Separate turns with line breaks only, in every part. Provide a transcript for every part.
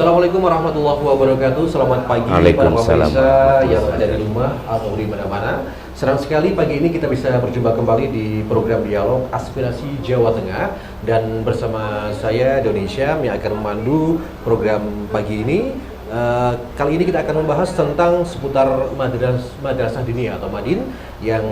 Assalamualaikum warahmatullahi wabarakatuh. Selamat pagi para pemirsa yang ada di rumah atau di mana-mana. Senang sekali pagi ini kita bisa berjumpa kembali di program Dialog Aspirasi Jawa Tengah, dan bersama saya Indonesia yang akan memandu program pagi ini. Kali ini kita akan membahas tentang seputar madrasah diniyah atau Madin, yang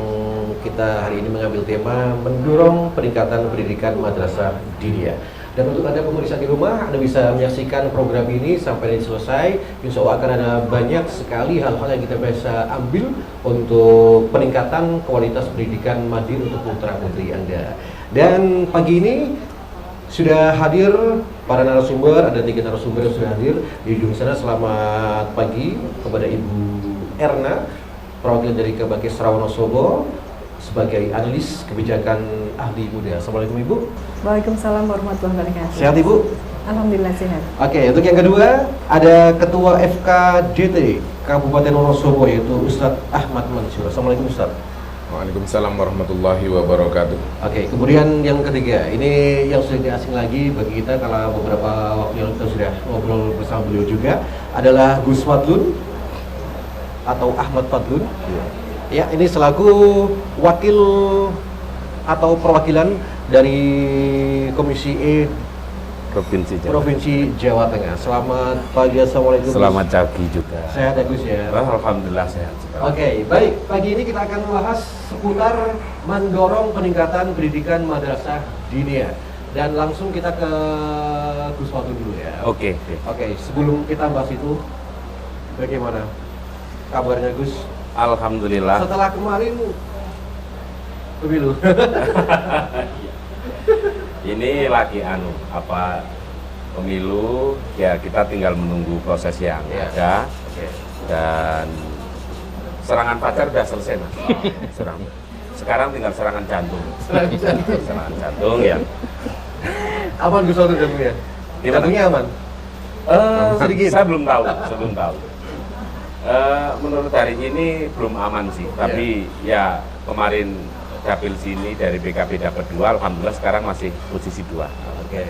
kita hari ini mengambil tema mendorong peningkatan pendidikan madrasah diniyah. Dan untuk Anda pemirsa di rumah, Anda bisa menyaksikan program ini sampai selesai. Insya Allah akan ada banyak sekali hal-hal yang kita bisa ambil untuk peningkatan kualitas pendidikan Madin untuk putra-putri Anda. Dan pagi ini sudah hadir para narasumber, ada 3 narasumber yang sudah hadir di ujung sana. Selamat pagi kepada Ibu Erna, perwakilan dari Kebakti Wonosobo, sebagai analis kebijakan ahli muda. Assalamualaikum Ibu.
Waalaikumsalam warahmatullahi wabarakatuh.
Sehat Ibu?
Alhamdulillah sehat.
Oke, untuk yang kedua ada Ketua FKDT Kabupaten Wonosobo, yaitu Ustadz Ahmad Mansur. Assalamualaikum Ustadz.
Waalaikumsalam warahmatullahi wabarakatuh.
Oke, kemudian yang ketiga, ini yang sudah tidak asing lagi bagi kita, kalau beberapa waktu yang kita sudah ngobrol bersama beliau juga, adalah Gus Fadlun atau Ahmad Fadlun. Ya, ini selaku wakil atau perwakilan dari Komisi E Provinsi Jawa Tengah. Selamat pagi, assalamualaikum.
Selamat pagi juga.
Sehat ya Gus ya?
Alhamdulillah sehat.
Oke, baik. Pagi ini kita akan membahas seputar mendorong peningkatan pendidikan madrasah diniyah. Dan langsung kita ke Gus Fadlun dulu ya.
Oke.
Sebelum kita bahas itu, bagaimana kabarnya Gus?
Alhamdulillah.
Setelah kemarin pemilu.
Ini lagi pemilu ya, kita tinggal menunggu proses yang ada. Dan serangan pacar udah selesai Mas. Sekarang tinggal serangan jantung. Serangan jantung ya.
Aman Gus Fadlun jantungnya? Jantungnya aman? Sedikit.
Saya belum tahu. Menurut hari ini belum aman sih, tapi ya kemarin dapil sini dari BKB dapat 2, alhamdulillah sekarang masih posisi 2.
Oke,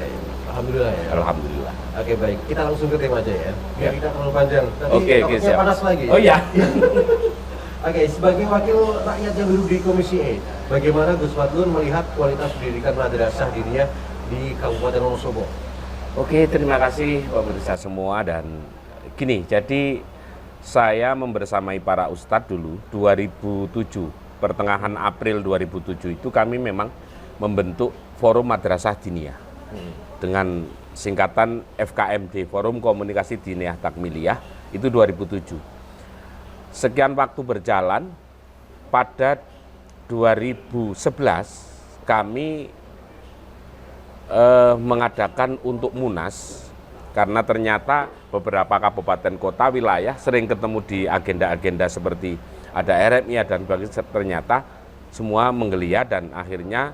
alhamdulillah ya.
Alhamdulillah.
Oke, baik, kita langsung ke tema aja ya. Biar kita terlalu panjang. Nanti
siap.
panas lagi.
Oh iya.
Oke, sebagai wakil rakyat yang duduk di Komisi E, bagaimana Gus Fadlun melihat kualitas pendidikan madrasah diniyah di Kabupaten Wonosobo?
Oke, terima kasih pemirsa semua. Dan gini, jadi saya membersamai para ustadz dulu 2007, pertengahan April 2007 itu kami memang membentuk Forum Madrasah Diniyah dengan singkatan FKMD, Forum Komunikasi Diniyah Takmiliyah, itu 2007. Sekian waktu berjalan, pada 2011 kami mengadakan untuk Munas, karena ternyata beberapa kabupaten kota wilayah sering ketemu di agenda-agenda seperti ada RMI dan sebagainya, ternyata semua menggeliat, dan akhirnya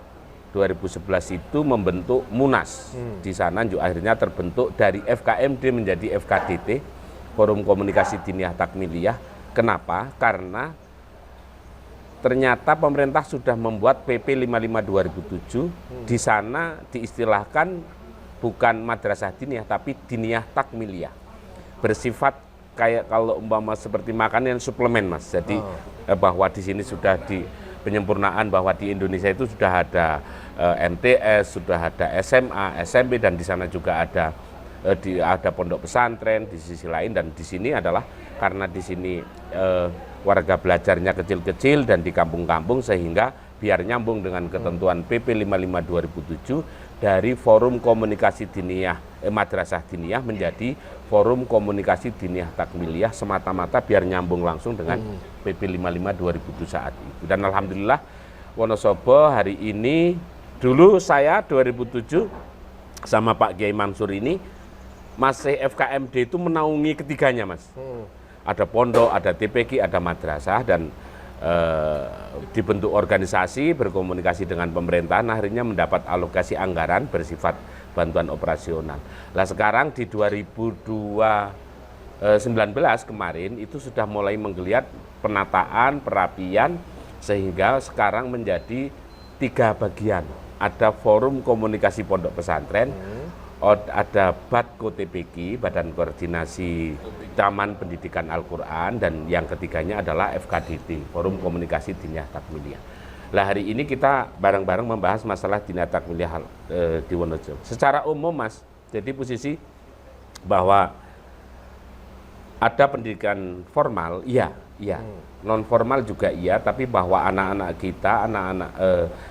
2011 itu membentuk Munas. Di sana juga akhirnya terbentuk dari FKMD menjadi FKDT, Forum Komunikasi Diniyah Takmiliyah. Kenapa? Karena ternyata pemerintah sudah membuat PP 55 2007, di sana diistilahkan bukan madrasah diniyah tapi diniyah takmiliyah, bersifat kayak kalau umpama seperti makanan suplemen Mas. Jadi bahwa di sini sudah di penyempurnaan bahwa di Indonesia itu sudah ada MTS, sudah ada SMA, SMP, dan di sana juga ada pondok pesantren di sisi lain. Dan di sini adalah karena di sini warga belajarnya kecil-kecil dan di kampung-kampung, sehingga biar nyambung dengan ketentuan PP 55 2007, dari Forum Komunikasi Diniyah Madrasah Diniyah menjadi Forum Komunikasi Diniyah Takmiliyah, semata-mata biar nyambung langsung dengan PP 55 2007 saat itu. Dan alhamdulillah Wonosobo hari ini, dulu saya 2007 sama Pak Kiai Mansur ini masih FKMD itu menaungi ketiganya Mas. Ada pondok, ada TPQ, ada madrasah, dan dibentuk organisasi berkomunikasi dengan pemerintahan, akhirnya mendapat alokasi anggaran bersifat bantuan operasional. Nah sekarang di 2019 kemarin itu sudah mulai menggeliat penataan, perapian, sehingga sekarang menjadi 3 bagian. Ada Forum Komunikasi Pondok Pesantren, ada BATKO TPQ, Badan Koordinasi Taman Pendidikan Al-Quran, dan yang ketiganya adalah FKDT, Forum Komunikasi Diniyah Takmiliyah. Lah hari ini kita bareng-bareng membahas masalah Diniyah Takmiliyah di Wonosobo. Secara umum Mas, jadi posisi bahwa ada pendidikan formal, iya, non formal juga iya, tapi bahwa anak-anak kita,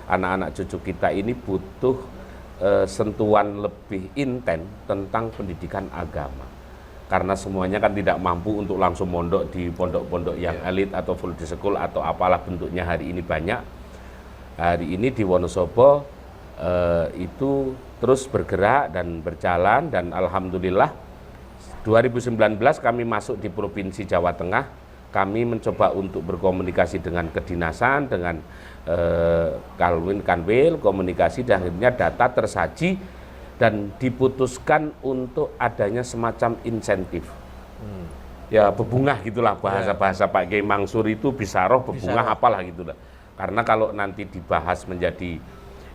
anak-anak cucu kita ini butuh sentuhan lebih intens tentang pendidikan agama. Karena semuanya kan tidak mampu untuk langsung mondok di pondok-pondok yang elit atau full day school atau apalah bentuknya hari ini banyak. Hari ini di Wonosobo itu terus bergerak dan berjalan, dan alhamdulillah 2019 kami masuk di Provinsi Jawa Tengah. Kami mencoba untuk berkomunikasi dengan kedinasan, dengan Kanwil, komunikasi, dan akhirnya data tersaji dan diputuskan untuk adanya semacam insentif. Ya bebungah gitulah bahasa Pak Kiai Mansur itu, bisaroh, bebungah apalah gitulah. Karena kalau nanti dibahas menjadi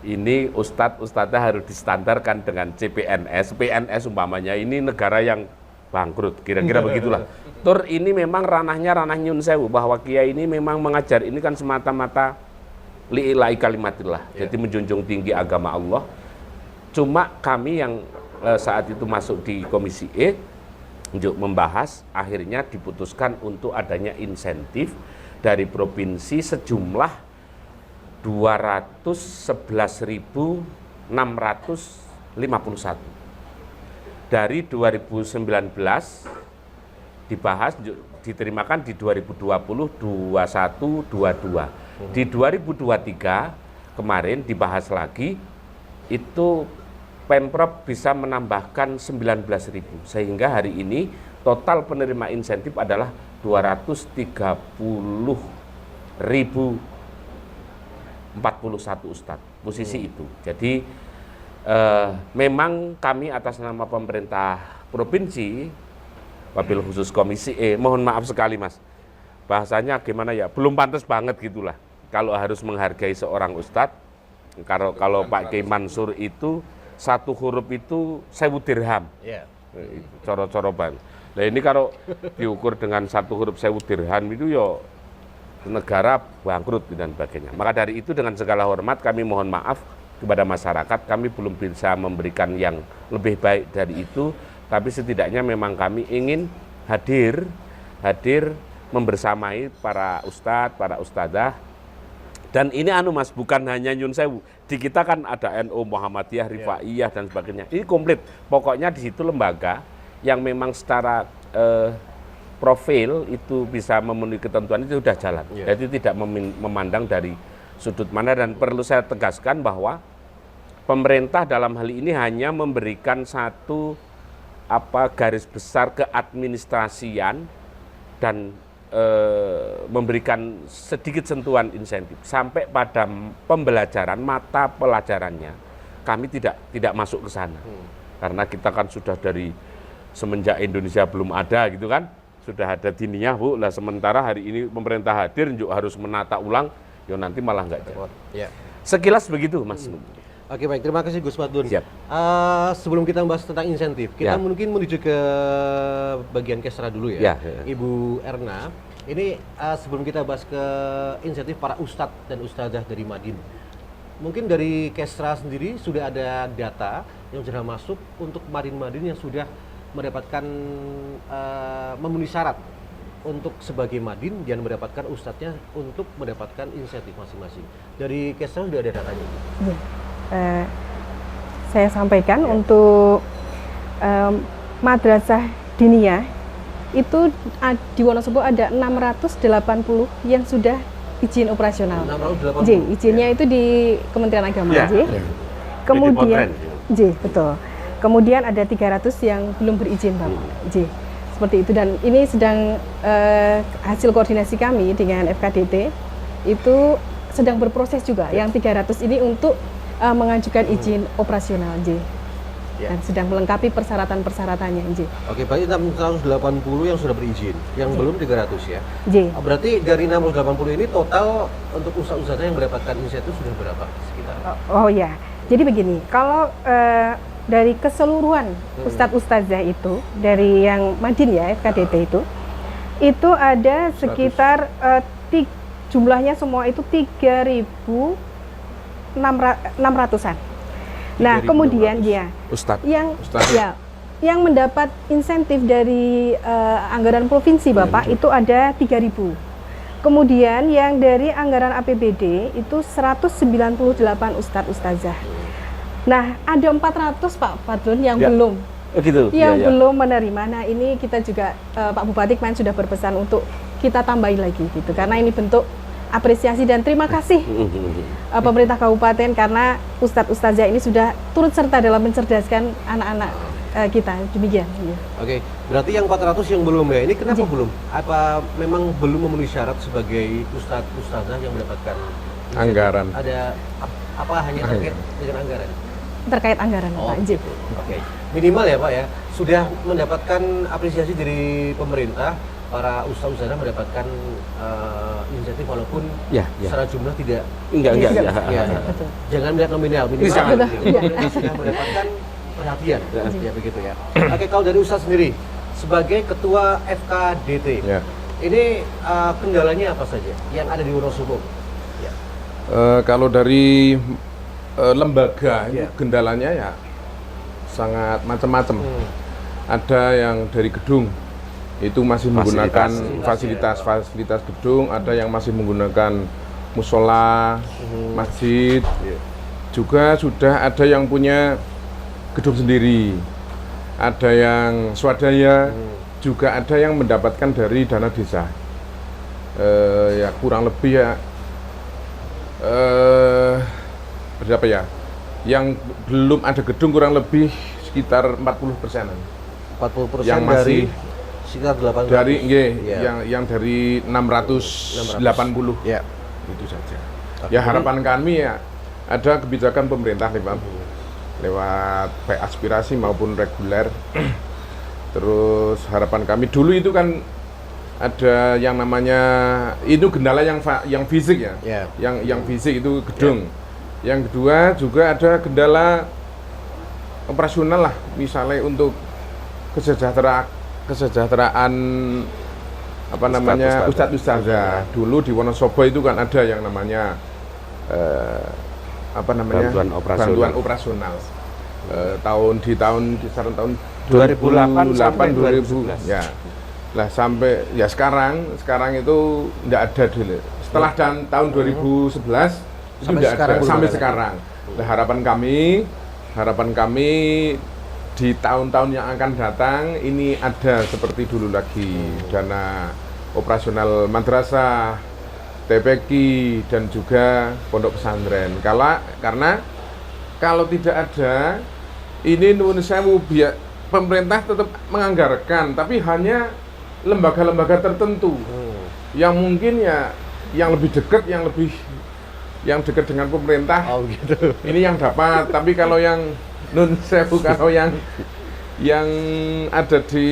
ini ustadznya harus distandarkan dengan CPNS. PNS umpamanya ini negara yang bangkrut, kira-kira begitulah. Tur ini memang ranahnya ranah nyun sewu, bahwa kiai ini memang mengajar ini kan semata-mata li'ilai kalimatillah, jadi menjunjung tinggi agama Allah. Cuma kami yang saat itu masuk di Komisi E untuk membahas, akhirnya diputuskan untuk adanya insentif dari provinsi sejumlah 211.651. Dari 2019 dibahas, diterimakan di 2020, 21, 22. Di 2023 kemarin dibahas lagi, itu Pemprov bisa menambahkan 19.000, sehingga hari ini total penerima insentif adalah 230.041 ustadz, posisi itu. Jadi memang kami atas nama pemerintah provinsi, wabil khusus Komisi E, mohon maaf sekali Mas, bahasanya gimana ya, belum pantas banget gitulah kalau harus menghargai seorang ustadz. Kalau Pak Kiai Mansur itu satu huruf itu 1.000 dirham, coro-coro ban. Nah ini kalau diukur dengan satu huruf 1.000 dirham itu ya negara bangkrut dan sebagainya. Maka dari itu dengan segala hormat kami mohon maaf kepada masyarakat, kami belum bisa memberikan yang lebih baik dari itu, tapi setidaknya memang kami ingin hadir membersamai para ustadz, para ustadzah. Dan ini Mas, bukan hanya Nyun Sewu, di kita kan ada NU, Muhammadiyah, Rifaiyah dan sebagainya. Ini komplit. Pokoknya di situ lembaga yang memang secara profil itu bisa memenuhi ketentuan itu sudah jalan. Jadi tidak memandang dari sudut mana, dan perlu saya tegaskan bahwa pemerintah dalam hal ini hanya memberikan satu garis besar keadministrasian dan memberikan sedikit sentuhan insentif. Sampai pada pembelajaran, mata pelajarannya kami tidak masuk ke sana. Karena kita kan sudah dari semenjak Indonesia belum ada gitu kan, sudah ada diniyah Bu. Lah sementara hari ini pemerintah hadir juga harus menata ulang, ya nanti malah nggak jadi. Sekilas begitu Mas.
Oke baik, terima kasih Gus Madun.
Siap.
Sebelum kita membahas tentang insentif, kita mungkin menuju ke bagian Kesra dulu ya. Ibu Erna, ini sebelum kita bahas ke insentif para ustadz dan ustadzah dari Madin, mungkin dari Kesra sendiri sudah ada data yang sudah masuk untuk Madin-Madin yang sudah mendapatkan memenuhi syarat untuk sebagai Madin dan mendapatkan ustadznya untuk mendapatkan insentif masing-masing. Dari Kesra sudah ada datanya?
Saya sampaikan untuk madrasah diniyah itu di Wonosobo ada 680 yang sudah izin operasional. 680? Izinnya itu di Kementerian Agama. Kemudian, betul. Kemudian ada 300 yang belum berizin, Bapak. Seperti itu, dan ini sedang hasil koordinasi kami dengan FKDT itu sedang berproses juga. Yang 300 ini untuk mengajukan izin operasional, dan sedang melengkapi persyaratan-persyaratannya,
Oke, berarti 680 yang sudah berizin, yang belum 300 ya? Berarti dari 680 ini total untuk usaha-usahanya yang mendapatkan insentif sudah berapa sekitar?
Oh ya, jadi begini, kalau dari keseluruhan ustadz ustazah itu dari yang Madin ya FKDT itu ada sekitar jumlahnya semua itu 3.600-an. Nah, kemudian ya
Ustadz.
yang mendapat insentif dari anggaran provinsi Bapak itu ada 3.000. Kemudian yang dari anggaran APBD itu 198 ustadz ustazah. Nah, ada 400 Pak Fadlun yang belum.
Gitu.
Belum menerima. Nah, ini kita juga Pak Bupati kemarin sudah berpesan untuk kita tambahin lagi gitu. Karena ini bentuk apresiasi dan terima kasih pemerintah kabupaten karena ustadz ustazah ini sudah turut serta dalam mencerdaskan anak-anak kita. Demikian.
Oke, berarti yang 400 yang belum ya, ini kenapa belum? Apa memang belum memenuhi syarat sebagai ustadz ustazah yang mendapatkan
anggaran?
Ada apa hanya terkait dengan anggaran?
Terkait anggaran Pak Jim.
Oke, minimal ya Pak ya, sudah mendapatkan apresiasi dari pemerintah, para ustazah mendapatkan insentif walaupun secara jumlah tidak.
Enggak.
Jangan melihat nominal, minimal sudah mendapatkan perhatian, ya begitu ya. Oke, kalau dari Ustadz sendiri sebagai ketua FKDT, ini kendalanya apa saja yang ada di Wonosobo?
Kalau dari lembaga itu kendalanya ya sangat macam-macam. Ada yang dari gedung itu masih menggunakan fasilitas gedung, ada yang masih menggunakan musola, masjid. Juga sudah ada yang punya gedung sendiri, ada yang swadaya, juga ada yang mendapatkan dari dana desa. Ya kurang lebih ya berapa ya? Yang belum ada gedung kurang lebih sekitar 40%-an.
40%
yang masih
dari sekitar 800.
Dari yang dari 680.
Ya.
Itu saja. Ya harapan kami ya ada kebijakan pemerintah lewat baik aspirasi maupun reguler. Terus harapan kami dulu itu kan ada yang namanya itu kendala yang fisik ya. Yang fisik itu gedung. Yang kedua juga ada kendala operasional lah, misalnya untuk kesejahteraan apa namanya ustadz-ustazah. Dulu di Wonosobo itu kan ada yang namanya bantuan operasional. Tahun kisaran tahun
2008 sampai
2011 ya. Lah sampai ya sekarang itu enggak ada dulu. Setelah tahun 2011 itu enggak ada sampai sekarang. Nah, harapan kami di tahun-tahun yang akan datang ini ada seperti dulu lagi, dana operasional madrasah, TPQ dan juga pondok pesantren. Karena kalau tidak ada ini nuwun sewu, pemerintah tetap menganggarkan, tapi hanya lembaga-lembaga tertentu yang mungkin ya yang lebih dekat, yang dekat dengan pemerintah.
Gitu.
Ini yang dapat, tapi kalau yang nun sewu, kalau yang ada di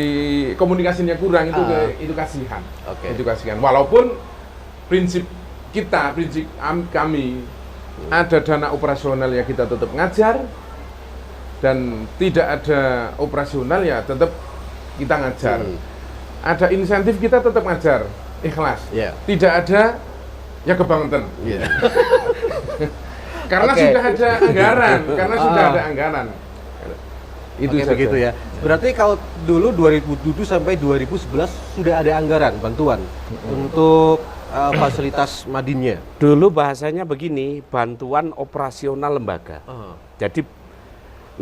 komunikasinya kurang itu kasihan. Itu kasihan. Walaupun prinsip kami ada dana operasional ya kita tetap ngajar, dan tidak ada operasional ya tetap kita ngajar. Ada insentif kita tetap ngajar, ikhlas. Tidak ada ya kebangetan. Karena sudah ada anggaran. Itu
begitu ya. Berarti kalau dulu 2007 sampai 2011 sudah ada anggaran bantuan untuk fasilitas Madinnya.
Dulu bahasanya begini, bantuan operasional lembaga. Jadi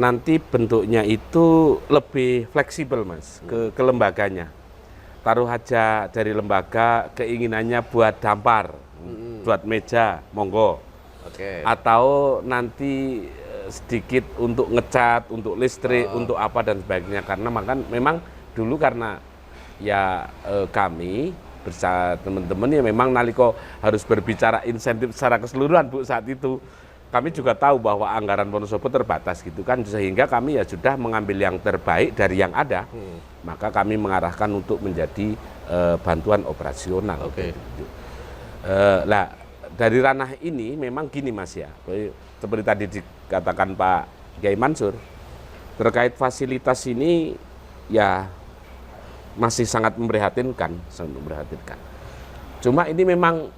nanti bentuknya itu lebih fleksibel Mas, ke lembaganya. Taruh aja dari lembaga keinginannya buat dampar, buat meja, monggo. Atau nanti sedikit untuk ngecat, untuk listrik, untuk apa dan sebagainya. Karena memang dulu karena ya kami bersama teman-teman ya memang naliko harus berbicara insentif secara keseluruhan Bu saat itu. Kami juga tahu bahwa anggaran Wonosobo terbatas gitu kan, sehingga kami ya sudah mengambil yang terbaik dari yang ada. Maka kami mengarahkan untuk menjadi bantuan operasional. Nah, dari ranah ini memang gini Mas ya, seperti tadi dikatakan Pak Kiai Mansur, Terkait fasilitas ini ya masih sangat memprihatinkan, sangat memprihatinkan. Cuma ini memang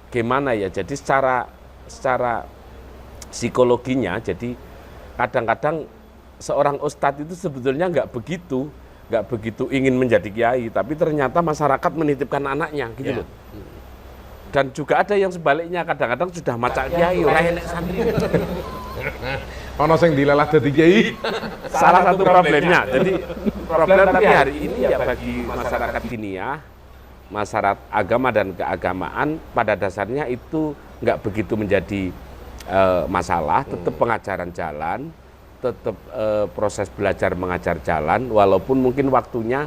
gimana ya, jadi secara psikologinya, jadi kadang-kadang seorang ustadz itu sebetulnya nggak begitu ingin menjadi kiai, tapi ternyata masyarakat menitipkan anaknya gitu loh. Dan juga ada yang sebaliknya, kadang-kadang sudah maca kiai, ora enek santri.
Ono sing dilelah dadi kiai.
Salah satu problemnya. Jadi problem tapi hari ini ya bagi masyarakat diniyah, masyarakat agama dan keagamaan pada dasarnya itu nggak begitu menjadi masalah, tetap pengajaran jalan, tetap proses belajar mengajar jalan, walaupun mungkin waktunya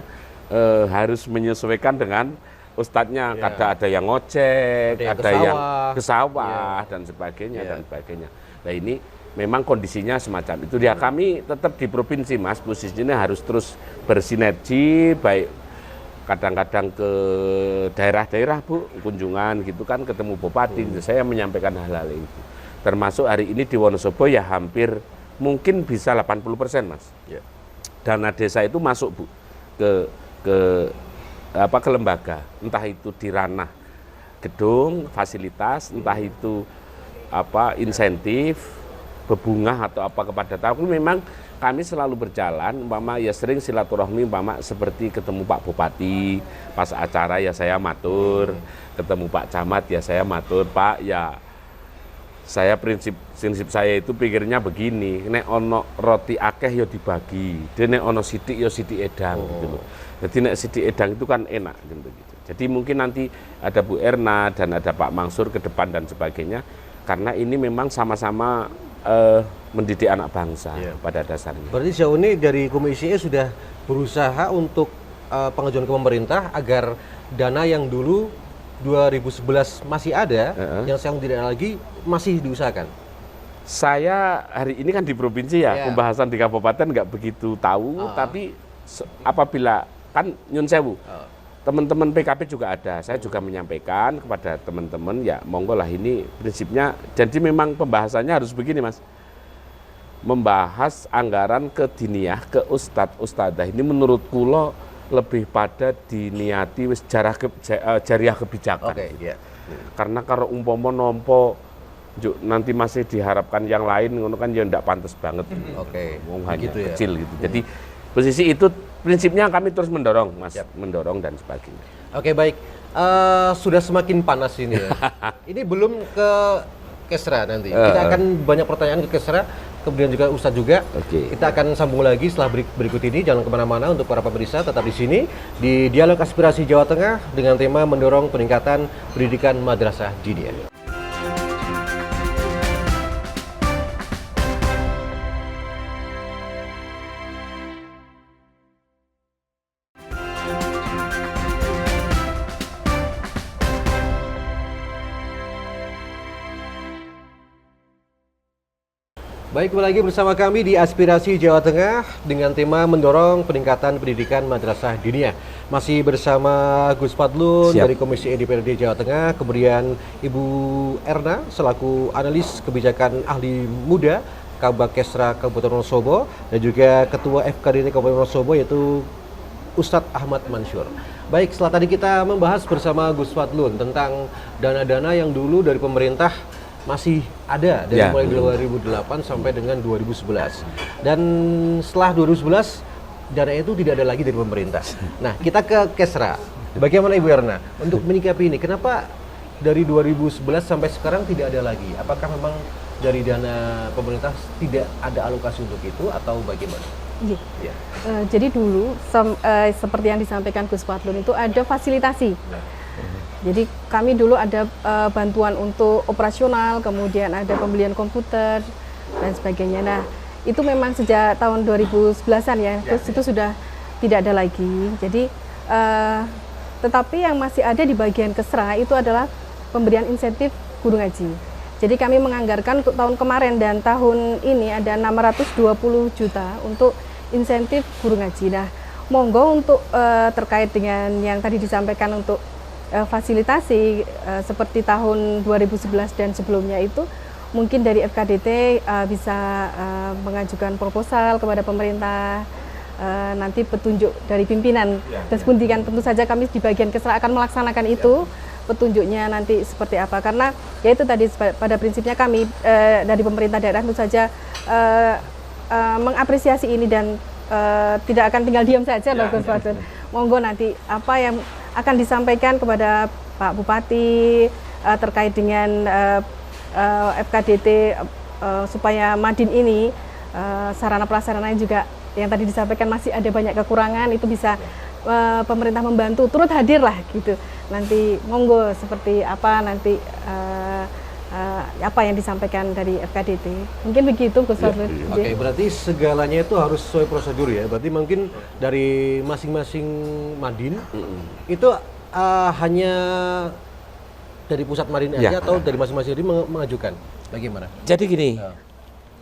harus menyesuaikan dengan ustadznya. Kadang ada yang ngocek, ada yang ke sawah dan sebagainya dan sebagainya. Nah ini memang kondisinya semacam itu. Ya kami tetap di provinsi Mas, posisinya harus terus bersinergi, baik kadang-kadang ke daerah-daerah Bu, kunjungan gitu kan, ketemu bupati, saya menyampaikan hal-hal itu. Termasuk hari ini di Wonosobo ya hampir mungkin bisa 80% Mas. Dana desa itu masuk Bu ke lembaga, entah itu di ranah gedung, fasilitas, entah itu insentif, bebungah atau apa kepada tamu. Memang kami selalu berjalan, umpama ya sering silaturahmi, umpama seperti ketemu Pak Bupati, pas acara ya saya matur, ketemu Pak Camat ya saya matur, Pak ya saya prinsip saya itu pikirnya begini, nek ono roti akeh ya dibagi, nek ono sidik ya sidik edang gitu loh. Jadi nek sidik edang itu kan enak gitu. Jadi mungkin nanti ada Bu Erna dan ada Pak Mansur ke depan dan sebagainya, karena ini memang sama-sama mendidik anak bangsa pada dasarnya.
Berarti sejauh ini dari Komisi E sudah berusaha untuk pengajuan ke pemerintah agar dana yang dulu 2011 masih ada, yang sekarang tidak ada lagi, masih diusahakan.
Saya hari ini kan di provinsi ya, pembahasan di kabupaten nggak begitu tahu, tapi apabila kan nyun sewu, teman-teman PKP juga ada, saya juga menyampaikan kepada teman-teman ya monggo lah, ini prinsipnya. Jadi memang pembahasannya harus begini Mas, membahas anggaran ke diniyah, ke ustadz-ustadzah ini menurut kulo lebih pada diniati wis jariah kebijakan. Karena kalau umpomo nompo nanti masih diharapkan yang lain, ngono kan ya ndak pantas banget. Hanya gitu kecil gitu. Jadi posisi itu prinsipnya kami terus mendorong Mas, mendorong dan sebagainya.
Oke, baik. Sudah semakin panas ini ya. Ini belum ke Kesra nanti. Kita akan banyak pertanyaan ke Kesra, kemudian juga Ustadz juga. Kita akan sambung lagi setelah berikut ini. Jangan kemana-mana, untuk para pemirsa tetap di sini di Dialog Aspirasi Jawa Tengah dengan tema mendorong peningkatan pendidikan madrasah diniyah. Baik, kembali lagi bersama kami di Aspirasi Jawa Tengah dengan tema mendorong peningkatan pendidikan madrasah diniyah. Masih bersama Gus Fadlun dari Komisi E DPRD Jawa Tengah, kemudian Ibu Erna selaku analis kebijakan ahli muda Kabak Kesra Kabupaten Wonosobo, dan juga Ketua FKDT Kabupaten Wonosobo yaitu Ustadz Ahmad Mansur. Baik, setelah tadi kita membahas bersama Gus Fadlun tentang dana-dana yang dulu dari pemerintah masih ada dari mulai 2008 sampai dengan 2011. Dan setelah 2011 dana itu tidak ada lagi dari pemerintah. Nah, kita ke Kesra. Bagaimana Ibu Erna untuk menyikapi ini? Kenapa dari 2011 sampai sekarang tidak ada lagi? Apakah memang dari dana pemerintah tidak ada alokasi untuk itu atau bagaimana?
Jadi dulu seperti yang disampaikan Gus Fadlun itu ada fasilitasi. Jadi kami dulu ada bantuan untuk operasional, kemudian ada pembelian komputer dan sebagainya. Nah, itu memang sejak tahun 2011-an ya, terus itu sudah tidak ada lagi. Jadi tetapi yang masih ada di bagian Kesra itu adalah pemberian insentif guru ngaji. Jadi kami menganggarkan untuk tahun kemarin dan tahun ini ada 620 juta untuk insentif guru ngaji. Nah, monggo untuk terkait dengan yang tadi disampaikan untuk fasilitasi seperti tahun 2011 dan sebelumnya itu, mungkin dari FKDT bisa mengajukan proposal kepada pemerintah, nanti petunjuk dari pimpinan dan sepuntikan, tentu saja kami di bagian kesra akan melaksanakan itu, petunjuknya nanti seperti apa, karena ya itu tadi pada prinsipnya kami dari pemerintah daerah tentu saja mengapresiasi ini dan tidak akan tinggal diam saja loh Gus Fadil. Monggo nanti apa yang akan disampaikan kepada Pak Bupati terkait dengan FKDT supaya Madin ini sarana prasarananya juga yang tadi disampaikan masih ada banyak kekurangan, itu bisa pemerintah membantu turut hadir lah gitu. Nanti monggo seperti apa nanti apa yang disampaikan dari FKDT. Mungkin begitu Gus Fadil.
Oke, berarti segalanya itu harus sesuai prosedur ya. Berarti mungkin dari masing-masing Madin itu hanya dari pusat Madin aja atau dari masing-masing Madin mengajukan? Bagaimana?
Jadi gini,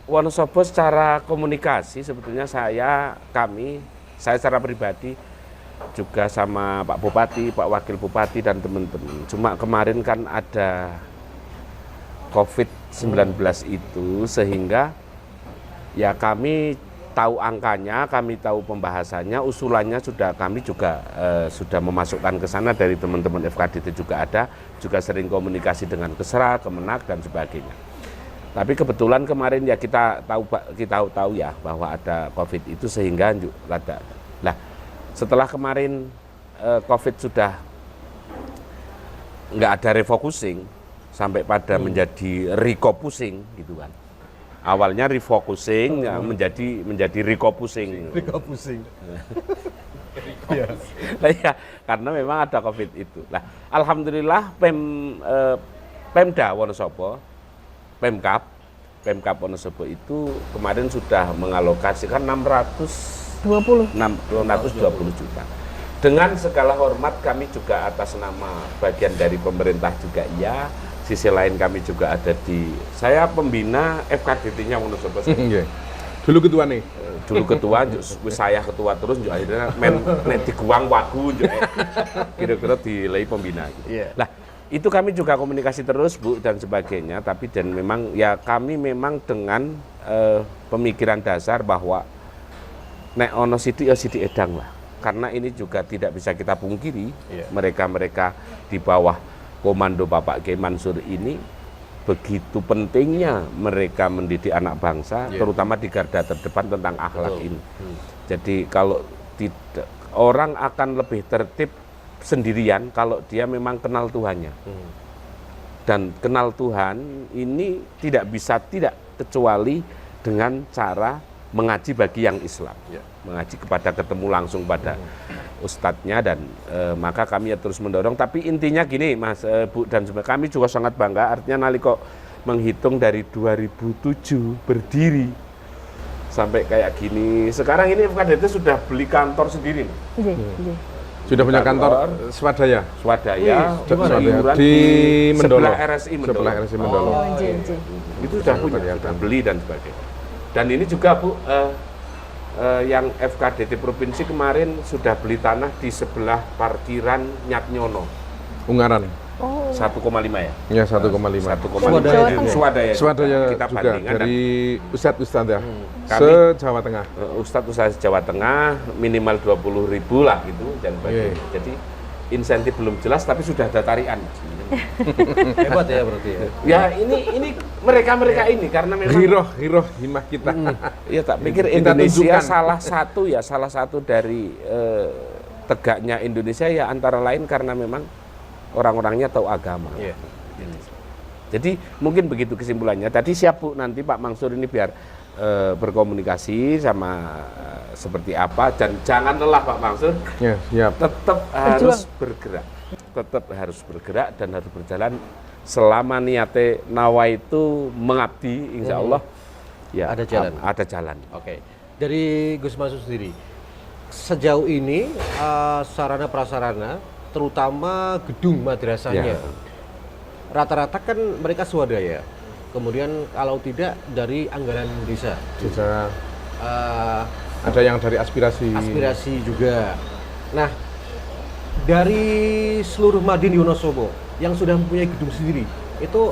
Wonosobo secara komunikasi sebetulnya saya secara pribadi juga sama Pak Bupati, Pak Wakil Bupati dan teman-teman. Cuma kemarin kan ada COVID-19 itu sehingga ya kami tahu angkanya, kami tahu pembahasannya, usulannya kami juga sudah memasukkan ke sana dari teman-teman FKDT juga ada, juga sering komunikasi dengan Kesra, Kemenak dan sebagainya. Tapi kebetulan kemarin ya kita tahu ya bahwa ada COVID itu sehingga rada. Nah, setelah kemarin COVID sudah nggak ada refocusing sampai pada menjadi recopusing gitu kan. Awalnya refocusing menjadi recopusing.
Recopusing.
Nah, ya, karena memang ada COVID itu. Nah, alhamdulillah Pemda Wonosobo, Pemkab Wonosobo itu kemarin sudah mengalokasikan 620 juta. Dengan segala hormat kami juga atas nama bagian dari pemerintah juga iya. Sisi lain kami juga ada saya pembina FKDT-nya Wonosobo.
Dulu ketua nih.
Dulu ketua, saya ketua terus, akhirnya nek diguang wagu, kira-kira dilei pembina. Gitu. Lah, itu kami juga komunikasi terus Bu dan sebagainya, tapi dan memang ya kami memang dengan pemikiran dasar bahwa nek ono sithik ya sithik edang lah. Karena ini juga tidak bisa kita pungkiri, mereka-mereka di bawah komando Bapak Kiai Mansur ini begitu pentingnya mereka mendidik anak bangsa, terutama di garda terdepan tentang akhlak ini. Jadi kalau tidak, orang akan lebih tertib sendirian kalau dia memang kenal Tuhannya. Dan kenal Tuhan ini tidak bisa kecuali dengan cara mengaji bagi yang Islam. Mengaji ketemu langsung pada ustadznya dan maka kami terus mendorong. Tapi intinya gini Mas, Bu dan kami juga sangat bangga, artinya naliko menghitung dari 2007 berdiri sampai kayak gini. Sekarang ini FKDT sudah beli kantor sendiri.
Sudah punya kantor swadaya.
Di
Mendolo.
Sebelah RSI Mendolo. Itu sudah punya, sudah beli dan sebagainya. Dan ini juga Bu, yang FKDT Provinsi kemarin sudah beli tanah di sebelah parkiran Nyatnyono.
Ungaran.
1,5 ya?
Ya 1,5.
1,5. Swadaya
kita juga bandingkan dari Ustadz ya. Se-Jawa Tengah.
Ustadz Jawa Tengah minimal 20.000 lah gitu dan sebagainya. Jadi insentif belum jelas tapi sudah ada tarian.
Hebat ya berarti ya.
Ya ini mereka ini karena memang
hiroh himah kita.
Iya tak pikir Indonesia salah satu dari tegaknya Indonesia ya antara lain karena memang orang-orangnya tahu agama. Jadi mungkin begitu kesimpulannya. Tadi siap Bu nanti Pak Mansur ini biar berkomunikasi sama seperti apa dan jangan lelah Pak Mansur.
Ya, siap.
Tetap harus bergerak dan harus berjalan selama niate nawa itu mengabdi insya Allah ya ada jalan.
Oke. Dari Gus Mansur sendiri sejauh ini sarana prasarana terutama gedung madrasahnya rata-rata kan mereka swadaya, kemudian kalau tidak dari anggaran desa
ada yang dari aspirasi juga. Nah, dari seluruh Madin Wonosobo yang sudah mempunyai gedung sendiri itu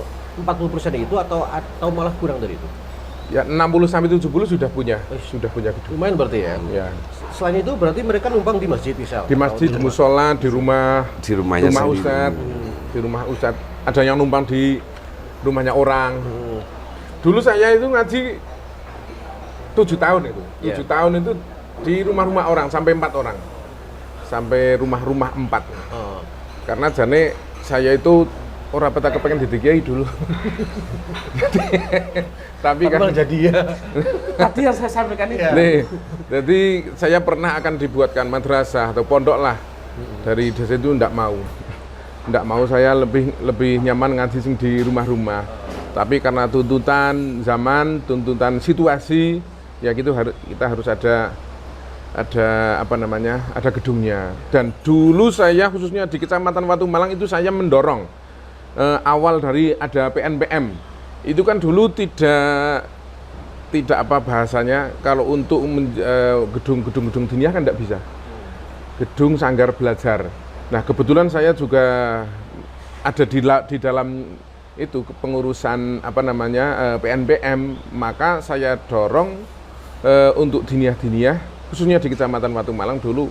40% itu atau malah kurang dari itu?
Ya 60 sampai 70 sudah punya gedung.
Lumayan berarti ya.
Ya.
Selain itu berarti mereka numpang di masjid misal.
Di masjid, di musola, di rumah
rumahnya sendiri.
Ustadz, di rumah Ustadz. Ada yang numpang di rumahnya orang. Dulu saya itu ngaji 7 tahun itu. 7 tahun itu di rumah-rumah orang sampai 4 orang. Sampai rumah-rumah 4. Karena jane saya itu orang peta kepengen jadi kiai dulu. Tapi kan
jadi ya.
Tadi yang saya sampaikan itu.
Nih, jadi saya pernah akan dibuatkan madrasah atau pondok lah. Dari desa itu enggak mau. Enggak mau, saya lebih nyaman ngaji sing di rumah-rumah. Tapi karena tuntutan zaman, tuntutan situasi, ya gitu kita harus ada apa namanya? Ada gedungnya. Dan dulu saya khususnya di Kecamatan Watu Malang itu saya mendorong awal dari ada PNPM. Itu kan dulu tidak apa bahasanya, kalau untuk gedung-gedung diniyah kan tidak bisa. Gedung sanggar belajar. Nah, kebetulan saya juga ada di dalam itu pengurusan apa namanya PNPM, maka saya dorong untuk diniyah khususnya di Kecamatan Watu Malang dulu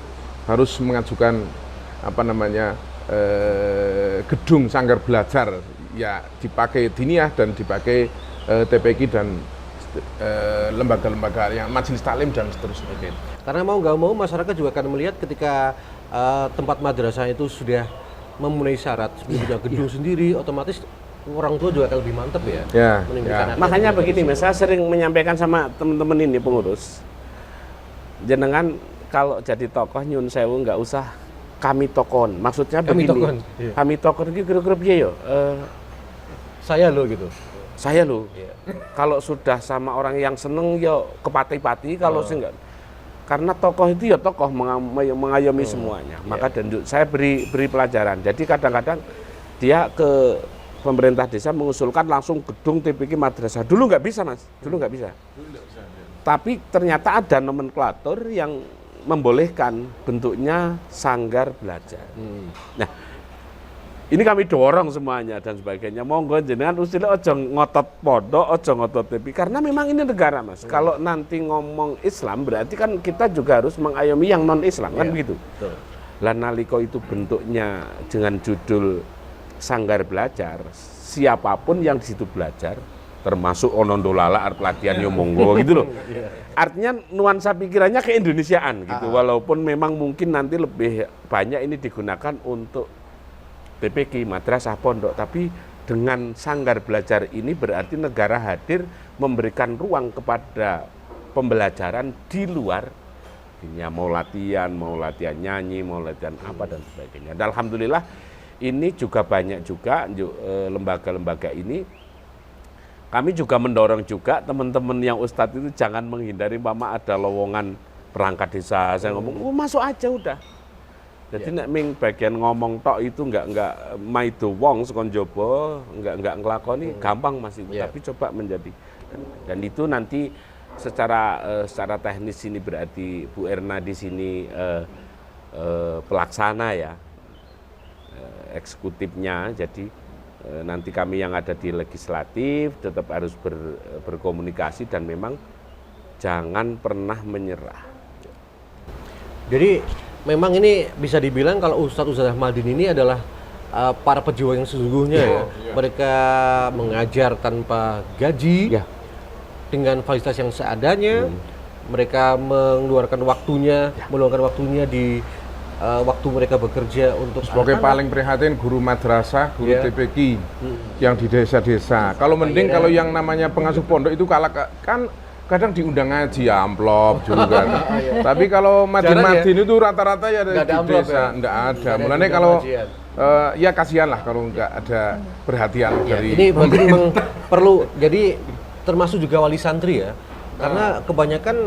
harus mengajukan apa namanya gedung sanggar belajar, ya dipakai diniyah dan dipakai TPQ dan lembaga-lembaga yang majelis taklim dan seterusnya.
Karena mau nggak mau masyarakat juga akan melihat ketika tempat madrasah itu sudah memenuhi syarat, punya gedung sendiri, otomatis orang tua juga akan lebih mantap ya.
Makanya begini Mas, saya sering menyampaikan sama teman-teman ini pengurus, jenengan kalau jadi tokoh nyun sewu nggak usah kami tokon. Maksudnya begini, kami tokon itu kira-kira piye yo?
Saya lo gitu.
Saya lo. Kalau sudah sama orang yang seneng yo kepati-pati, kalau sih enggak. Karena tokoh itu ya tokoh mengayomi semuanya. Maka dan saya beri pelajaran. Jadi kadang-kadang dia ke pemerintah desa mengusulkan langsung gedung TPQ madrasah. Dulu nggak bisa Mas, dulu nggak bisa. Tapi ternyata ada nomenklatur yang membolehkan bentuknya sanggar belajar. Nah, ini kami dorong semuanya dan sebagainya. Monggo jenengan ustilah ojo ngotot pondok, ojo ngotot TPQ, karena memang ini negara Mas. Kalau nanti ngomong Islam berarti kan kita juga harus mengayomi yang non Islam kan begitu. Lah naliko itu bentuknya dengan judul sanggar belajar, siapapun yang di situ belajar, termasuk onondolala art pelatihan yo monggo gitu loh. Artinya nuansa pikirannya keindonesiaan gitu. Walaupun memang mungkin nanti lebih banyak ini digunakan untuk TPQ, madrasah, pondok, tapi dengan sanggar belajar ini berarti negara hadir memberikan ruang kepada pembelajaran di luar. Mau latihan nyanyi, mau latihan apa dan sebagainya. Dan alhamdulillah ini juga banyak juga lembaga-lembaga ini. Kami juga mendorong juga teman-teman yang ustadz itu jangan menghindari mama ada lowongan perangkat desa. Saya ngomong, masuk aja udah. Jadi nek ming bagian ngomong tok itu enggak maido wong sekon jowo, enggak nglakoni gampang Mas itu. Tapi coba menjadi dan itu nanti secara teknis ini berarti Bu Erna di sini pelaksana ya. Eksekutifnya, jadi nanti kami yang ada di legislatif tetap harus berkomunikasi dan memang jangan pernah menyerah.
Jadi memang ini bisa dibilang kalau Ustadz Ahmadin ini adalah para pejuang yang sesungguhnya ya. Mereka mengajar tanpa gaji, dengan fasilitas yang seadanya. Mereka meluangkan waktunya di waktu mereka bekerja untuk
sebagai paling prihatin guru madrasah, guru TPQ yang di desa-desa. Kalau mending kalau yang namanya pengasuh pondok itu kan kadang diundang ngaji amplop juga. Tapi kalau Madin itu rata-rata ya di desa enggak ada. Mulanya kalau ya kasihan lah kalau enggak ada perhatian dari.
Ini berarti memang perlu, jadi termasuk juga wali santri ya. Karena kebanyakan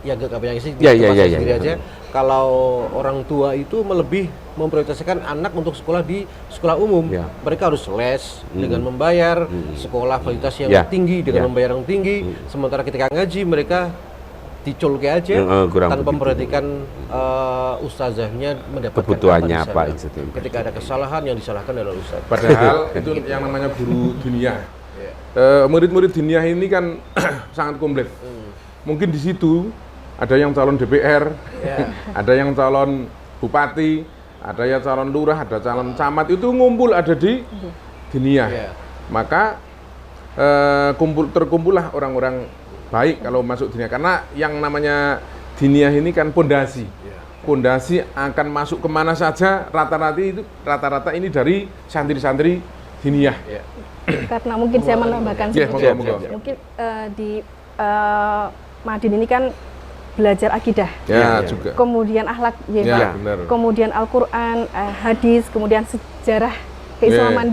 ya enggak banyak sih sendiri aja. Kalau orang tua itu lebih memprioritaskan anak untuk sekolah di sekolah umum. Mereka harus les dengan membayar, sekolah fasilitas yang tinggi dengan membayar yang tinggi. Sementara ketika ngaji mereka diculke aja
kurang
tanpa
begitu.
memperhatikan ustazahnya mendapatkan
Kebutuhannya
di sana.
apa itu.
Ketika ada kesalahan yang disalahkan adalah ustaz.
Padahal itu yang namanya guru dunia. Murid-murid dunia ini kan sangat komplit. Mungkin di situ ada yang calon DPR, ada yang calon bupati, ada yang calon lurah, ada calon camat, itu ngumpul ada di dunia. Maka terkumpullah orang-orang baik kalau masuk dunia, karena yang namanya dunia ini kan pondasi. Pondasi akan masuk kemana saja, rata-rata ini dari santri-santri dunia.
Karena mungkin saya menambahkan sedikit. Mungkin di Madin ini kan belajar akidah,
juga.
kemudian akhlak, kemudian Al-Quran, hadis, kemudian sejarah keislaman,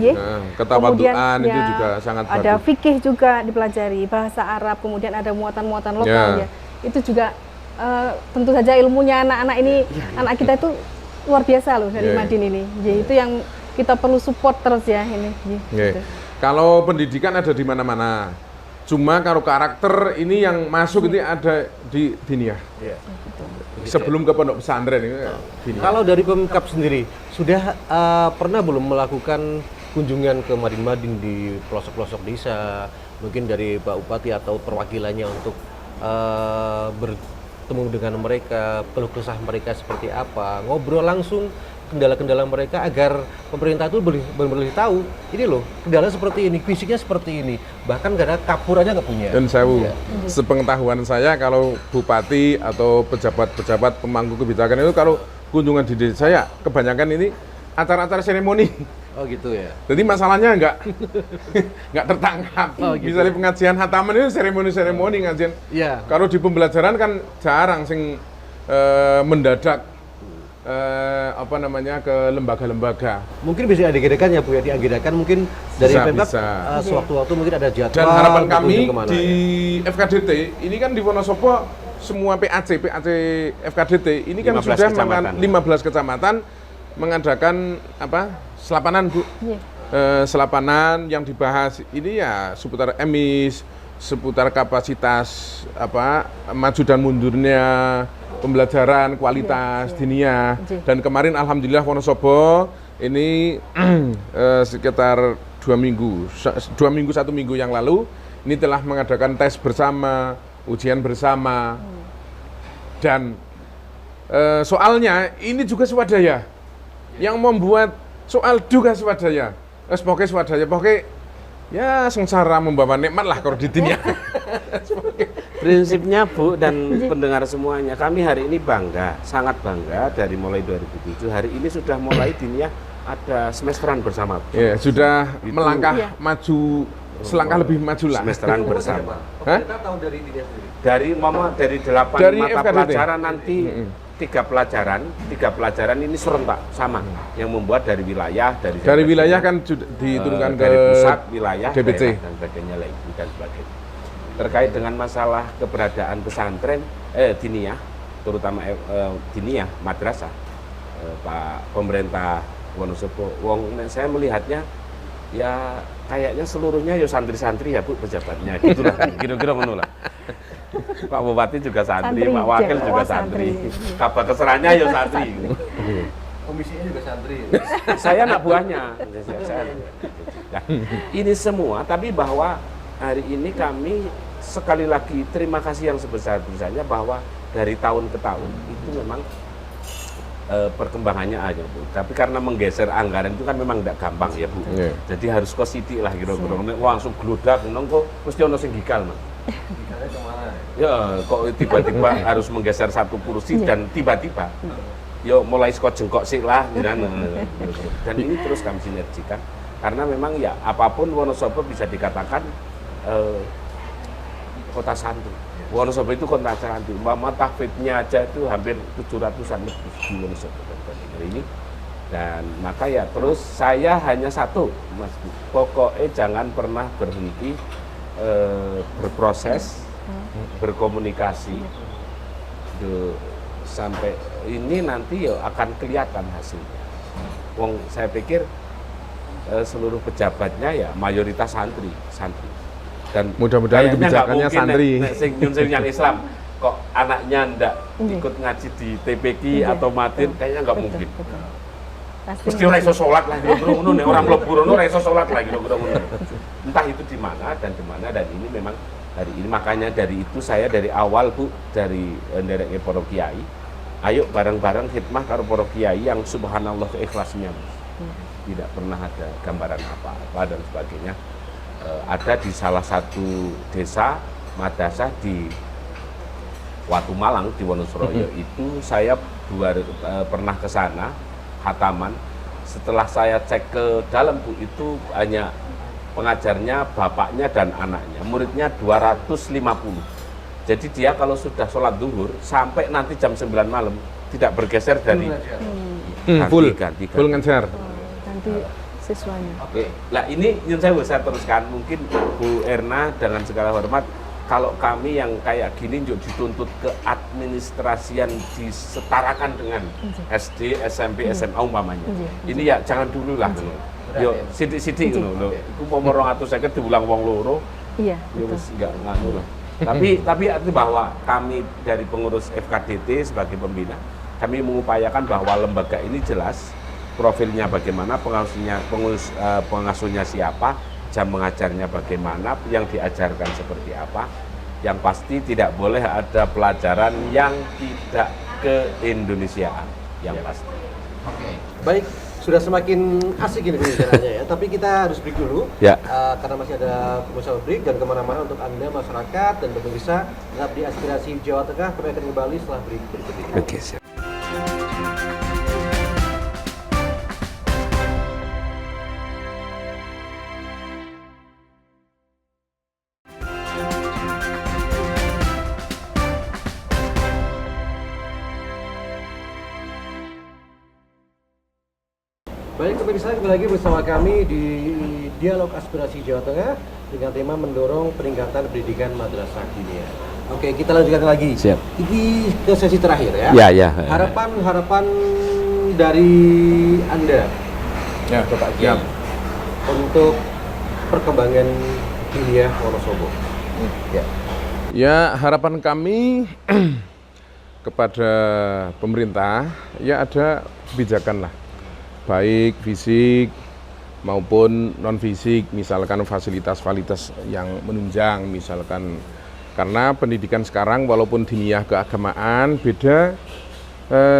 ketawaduan itu juga sangat
ada
bagus.
fikih juga dipelajari, bahasa Arab, kemudian ada muatan-muatan lokal, itu juga tentu saja ilmunya anak-anak ini, anak kita itu luar biasa loh dari Madin ini, itu yang kita perlu support terus ya ini. Gitu.
Kalau pendidikan ada di mana-mana. Cuma kalau karakter ini yang masuk itu ada di Diniyah. Sebelum ke pondok pesantren ini.
Kalau dari Pemkab sendiri, sudah pernah belum melakukan kunjungan ke Madin-Madin di pelosok-pelosok desa, mungkin dari Pak Bupati atau perwakilannya untuk bertemu dengan mereka, keluh kesah mereka seperti apa, ngobrol langsung kendala-kendala mereka agar pemerintah itu benar-benar tahu ini loh kendala seperti ini, fisiknya seperti ini, bahkan karena kapur aja nggak punya.
Dan sepengetahuan saya kalau bupati atau pejabat-pejabat pemangku kebijakan itu kalau kunjungan di desa saya kebanyakan ini acara-acara seremoni.
Oh gitu ya.
Jadi masalahnya nggak tertangkap.
Gitu.
Misalnya pengajian hataman itu seremoni ngajian.
Iya.
Kalau di pembelajaran kan jarang sing mendadak ke lembaga-lembaga.
Mungkin bisa diagendakan ya Bu ya, diagendakan mungkin dari Pemkab sewaktu-waktu mungkin ada jadwal.
Dan harapan kami di FKDT ini kan di Wonosobo semua PAC FKDT ini kan
15
sudah
kecamatan.
15 kecamatan mengadakan selapanan Bu. Selapanan yang dibahas ini ya seputar emis, seputar kapasitas maju dan mundurnya pembelajaran kualitas Diniyah. Dan kemarin alhamdulillah Wonosobo ini sekitar 1 minggu yang lalu ini telah mengadakan tes bersama, ujian bersama, dan soalnya ini juga swadaya. Yang membuat soal juga swadaya. Pokoknya ya sengsara membawa nikmat lah kalau di Diniyah.
Prinsipnya Bu dan pendengar semuanya, kami hari ini bangga, sangat bangga dari mulai 2007 hari ini sudah mulai Diniyah ada semesteran bersama.
Sudah melangkah maju, selangkah lebih maju lah.
Semesteran bersama.
Kita tahu dari Diniyah sendiri.
Dari 8
dari
mata
FKDT.
pelajaran nanti 3 pelajaran ini serentak sama yang membuat dari wilayah
dari wilayah kan diturunkan ke
dari pusat wilayah
DPC
daerah, dan sebagainya lagi dan sebagainya. Terkait dengan masalah keberadaan pesantren Diniyah, terutama Diniyah madrasah, Pak pemerintah Wonosobo, saya melihatnya ya kayaknya seluruhnya ya santri-santri ya Bu pejabatnya, gitulah kira-kira ngono lah. Pak Bupati juga santri, Pak Wakil juga santri. Kabar keserannya ya santri.
Komisinya juga santri.
Saya anak buahnya. Nah, ini semua, tapi bahwa hari ini kami sekali lagi terima kasih yang sebesar-besarnya bahwa dari tahun ke tahun itu memang perkembangannya aja Bu. Tapi karena menggeser anggaran itu kan memang tidak gampang ya Bu. Jadi harus kosidik lah kira-kira. Langsung geludak, kok mesti ono sing gikal Mas.
Gikalnya kemana?
Ya kok tiba-tiba harus menggeser satu kursi dan tiba-tiba yo mulai sekot jengkok sih lah dan ini terus kami sinergikan karena memang ya apapun Wonosobo bisa dikatakan kota santri. Wonosobo itu kota santri. Umpama tahfidnya aja itu hampir 700-an lebih di Wonosobo ini. Dan maka ya terus saya hanya satu Mas, pokoknya jangan pernah berhenti berproses, berkomunikasi sampai ini nanti ya akan kelihatan hasilnya. Saya pikir seluruh pejabatnya ya mayoritas santri. Dan
mudah-mudahan kebijakannya santri.
Yang Islam kok anaknya ndak ikut ngaji di TPQ atau Matin, kayaknya nggak mungkin. Mesti ora iso salat lah ngono nek orang mlebu rono ora iso salat lah ngono. Entah itu di mana dan ini memang hari ini, makanya dari itu saya dari awal Bu, dari ndereke para kiai, ayo bareng-bareng khidmah karo para kiai yang subhanallah keikhlasnya. Tidak pernah ada gambaran apa-apa dan sebagainya. Ada di salah satu desa madrasah di Watu Malang di Wonosobo itu saya pernah ke sana khataman. Setelah saya cek ke dalam Bu, itu hanya pengajarnya bapaknya dan anaknya, muridnya 250. Jadi dia kalau sudah sholat zuhur sampai nanti jam 9 malam tidak bergeser dari ganti
ngajar.
Ganti siswanya.
Oke. Nah ini yang saya teruskan, mungkin Bu Erna dengan segala hormat, kalau kami yang kayak gini juga dituntut ke administrasian disetarakan dengan SD, SMP, SMA umpamanya. Ini ya jangan dulu lah. Yo sidik-sidik ngono lho. Iku mau 250 diulang wong loro. Iya. Ya wis enggak nganu lah. Tapi arti bahwa kami dari pengurus FKDT sebagai pembina, kami mengupayakan bahwa lembaga ini jelas profilnya bagaimana, pengasuhnya siapa, jam mengajarnya bagaimana, yang diajarkan seperti apa. Yang pasti tidak boleh ada pelajaran yang tidak ke-Indonesiaan, yang pasti.
Oke. Baik, sudah semakin asik ini pembicaraannya ya, tapi kita harus break dulu ya. Karena masih ada promosional break, dan kemana-mana untuk Anda masyarakat dan pemirsa tetap di Aspirasi Jawa Tengah. Kami akan kembali setelah break berikut ini.
Oke, siap.
Baik pemirsa, kembali lagi bersama kami di Dialog Aspirasi Jawa Tengah dengan tema mendorong peningkatan pendidikan madrasah diniyah. Oke, kita lanjutkan lagi.
Siap.
Ini ke sesi terakhir ya.
Ya.
Harapan dari Anda, Bapak Kiai, untuk perkembangan diniyah Wonosobo.
Ya, harapan kami kepada pemerintah ya ada kebijakan lah, baik fisik maupun non fisik, misalkan fasilitas-fasilitas yang menunjang, misalkan karena pendidikan sekarang walaupun diniyah keagamaan beda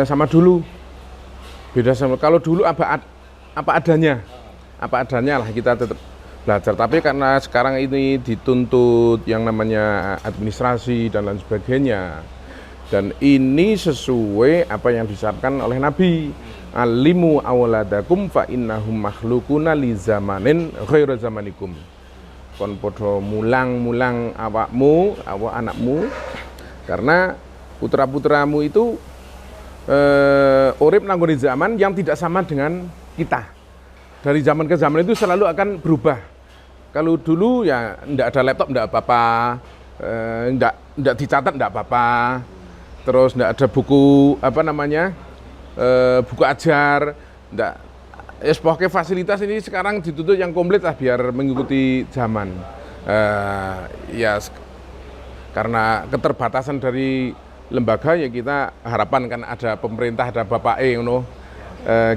sama dulu, kalau dulu apa adanya lah kita tetap belajar, tapi karena sekarang ini dituntut yang namanya administrasi dan lain sebagainya, dan ini sesuai apa yang disyaratkan oleh Nabi, alimu awladakum fa innahum makhlukuna li zamanin ghairu zamanikum. Kon podo mulang anakmu karena putra-putramu itu urip nanggone zaman yang tidak sama dengan kita. Dari zaman ke zaman itu selalu akan berubah. Kalau dulu ya enggak ada laptop enggak apa-apa, enggak dicatat enggak apa-apa. Terus enggak ada buku buku ajar, enggak, ya pokoknya fasilitas ini sekarang dituntut yang komplit lah biar mengikuti zaman. Karena keterbatasan dari lembaga ya kita harapan kan ada pemerintah, ada Bapak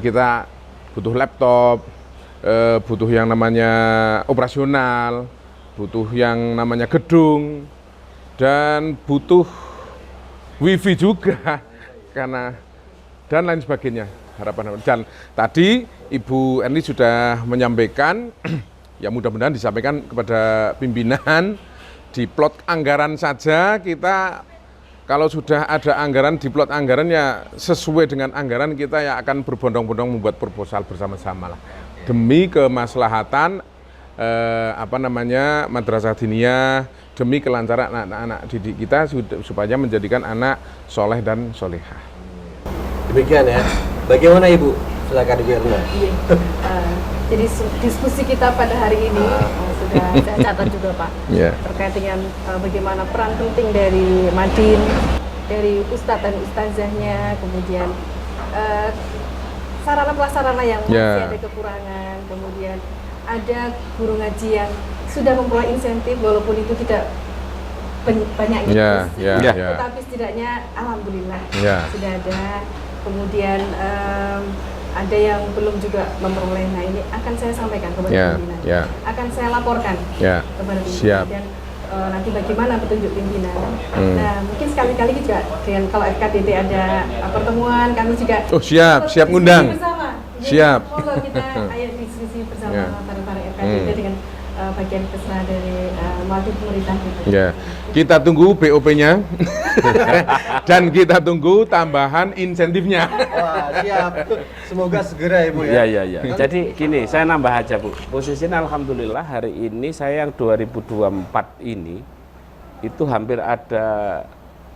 kita butuh laptop, butuh yang namanya operasional, butuh yang namanya gedung, dan butuh wifi juga karena dan lain sebagainya, harapan. Dan tadi Ibu Erni sudah menyampaikan, ya mudah-mudahan disampaikan kepada pimpinan, di plot anggaran saja kita, kalau sudah ada anggaran, di plot anggaran ya sesuai dengan anggaran kita ya akan berbondong-bondong membuat proposal bersama-sama lah, demi kemaslahatan madrasah diniyah, demi kelancaran anak-anak didik kita supaya menjadikan anak soleh dan solehah.
Demikian ya. Bagaimana Ibu? Silakan Ibu Erna.
Jadi diskusi kita pada hari ini sudah saya catat juga Pak, terkait dengan bagaimana peran penting dari Madin, dari Ustadz dan Ustazahnya, kemudian sarana prasarana yang masih ada kekurangan, kemudian ada guru ngaji yang sudah memperoleh insentif walaupun itu tidak banyak
Ya,
ya,
ya, ya.
tetapi setidaknya alhamdulillah
Ya.
sudah ada. Kemudian ada yang belum juga memperoleh. Nah, ini akan saya sampaikan kepada
Ya,
pimpinan.
ya.
Akan saya laporkan
Ya.
kepada pimpinan.
Siap.
Dan nanti bagaimana petunjuk pimpinan. Nah, mungkin sekali-kali juga dengan kalau FKDT ada pertemuan, kami juga
Oh, siap ngundang.
bersama.
Siap.
Monggo kita ayo diskusi bersama
Ya.
bareng-bareng FKDT dengan bagian kesra dari mewakili pemerintah.
Ya, kita tunggu BOP-nya dan kita tunggu tambahan insentifnya.
Wah, siap. Semoga segera Ibu ya.
Ya. Jadi gini, saya nambah aja Bu. Posisinya alhamdulillah hari ini saya yang 2024 ini itu hampir ada